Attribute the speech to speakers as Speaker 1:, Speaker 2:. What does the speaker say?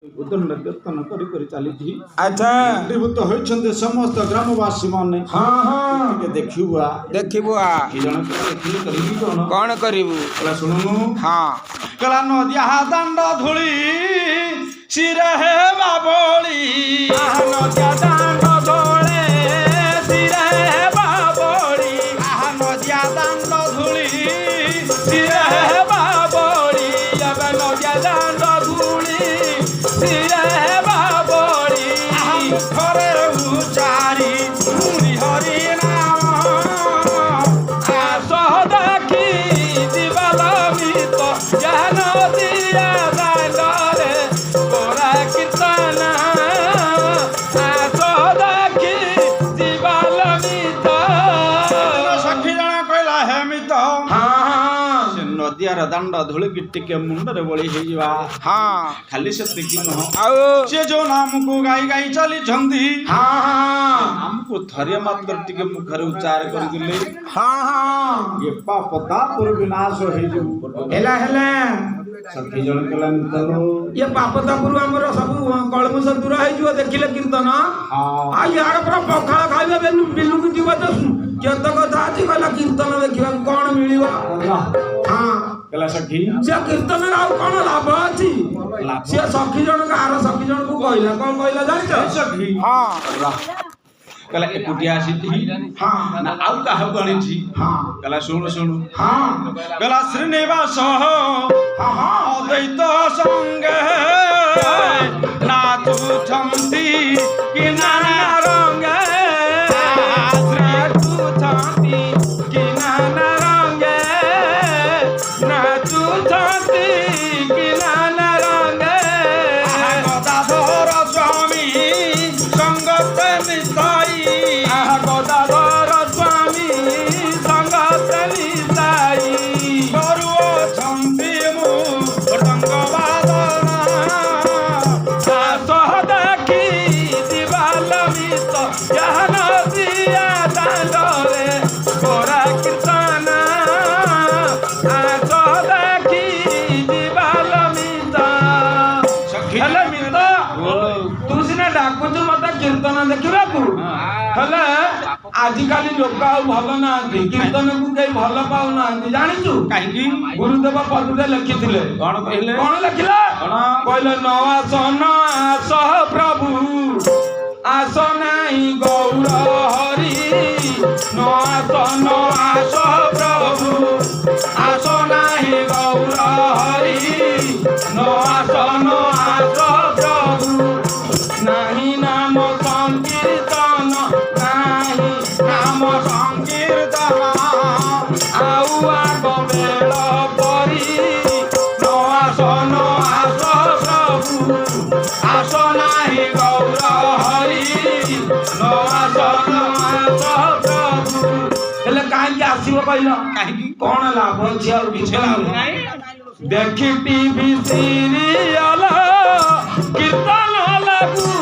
Speaker 1: उदंड कीर्तन करी करी चली
Speaker 2: अच्छा
Speaker 1: निवृत्त होइछन्ते समस्त ग्रामवासी माने
Speaker 2: हाँ हाँ
Speaker 1: के देखिबुआ
Speaker 2: देखिबुआ
Speaker 1: कि जण देखि करिबी
Speaker 2: कौन करिबु
Speaker 1: कला सुनुनु
Speaker 2: हाँ
Speaker 1: कला नदिया दंड धूली सिरे हे बाबोली
Speaker 2: नदिया दांड धोळे सिरे बाबोळी
Speaker 1: नदिया दंड धूली
Speaker 2: सिरे बाबोळी अब नदिया दांड धूळी सिरे बाबोळी
Speaker 1: घरे उचारी मुनि हरि नाम
Speaker 2: आसह देखी जीवलमित ज्ञान दिया दांडरे गोरा कीर्तन आसह देखी जीवलमित
Speaker 1: सखी जण कहला हेमित
Speaker 2: हाँ
Speaker 1: से नदियार दंड धूली टिके मुंडरे बळी हेइबा
Speaker 2: हाँ
Speaker 1: खाली सेतिकी नह
Speaker 2: आओ
Speaker 1: से जो नाम को गाई गाई चली छंदी
Speaker 2: हाँ हाँ
Speaker 1: हमको थरिया मात्र टिके मुखरे उच्चार कर दिले
Speaker 2: हाँ हाँ
Speaker 1: ये पाप तापुर विनाश हे जो
Speaker 2: हेला हेला
Speaker 1: सखी जण कहला नितलो
Speaker 2: ये पापतापुर हमर सब कलमश दूर हो देखिले कीर्तन
Speaker 1: हां
Speaker 2: आ यार पूरा पखाळ खाइबे बिलु की जीव तो केत कथा अछि कहला कीर्तन देखिबा कोन मिलिबो हां
Speaker 1: कहला सखी
Speaker 2: से कीर्तन राव कोन लाभ अछि
Speaker 1: लाभ
Speaker 2: से सखी जण का आर सखी जण को कहला कोन कहला जानि छ
Speaker 1: सखी
Speaker 2: हां
Speaker 1: कहला एकुटिया सिद्धि
Speaker 2: हां
Speaker 1: ना आउ काह गणी छी
Speaker 2: हां
Speaker 1: कहला सुनु सुनु
Speaker 2: हां
Speaker 1: कहला श्रीनिवास
Speaker 2: हां
Speaker 1: अद्वैत संगे नाचु छंती कि नाना
Speaker 2: रंगे नाचु छंती कि नाना रंगे नाचु छंती कि नाना रंगे
Speaker 1: गदाधर स्वामी संगत निसाई
Speaker 2: गदाधर स्वामी संगत निसाई
Speaker 1: करू छंती मु रंग बादना
Speaker 2: आसह देखी दिवालमित ज्ञान दिया दांडरे गोरा कीर्तन आसह देखी दिवालमित
Speaker 1: सखी
Speaker 2: हेले मित तू सिना डाकुଛୁ मते कीर्तन देखिबाकू हेले आजिकाली लोक ଆଉ ଭଲ ନାହାନ୍ତି କୀର୍ତ୍ତନକୁ କେହି ଭଲ ପାଉନାହାନ୍ତି ଜାଣିଛୁ
Speaker 1: କାହିଁକି
Speaker 2: ଗୁରୁଦେବ ପଦରେ ଲେଖିଥିଲେ
Speaker 1: କଣ କହିଲେ
Speaker 2: କଣ ଲେଖିଲେ
Speaker 1: କଣ
Speaker 2: କହିଲେ ନ ଆସ ପ୍ରଭୁ ଆସ ନାହିଁ ଗୌର ହରି ନ ଆସ ପ୍ରଭୁ ଆସ ନାହିଁ ଗୌର ହରି ନ ଆସ ପ୍ରଭୁ ନାହିଁ ନାମ ସଂକୀର୍ତ୍ତନ ନାହିଁ ନାମ ସଂକୀର୍ତ୍ତନ ଆଉ ଆଗ ବେଳ ପରି ନ ଆସ ପ୍ରଭୁ ଆସ ନାହିଁ ଗୌର ହରି ନ ଆସ ପ୍ରଭୁ ହେଲେ କାହିଁକି ଆସିବ କହିଲ
Speaker 1: କାହିଁକି
Speaker 2: କଣ ଲାଭ ଅଛି ଆଉ କିଛି ଲାଭ
Speaker 1: ନାହିଁ
Speaker 2: ଦେଖି ଟିଭି ସିରିୟଲ କୀର୍ତ୍ତନ ଲାଗୁ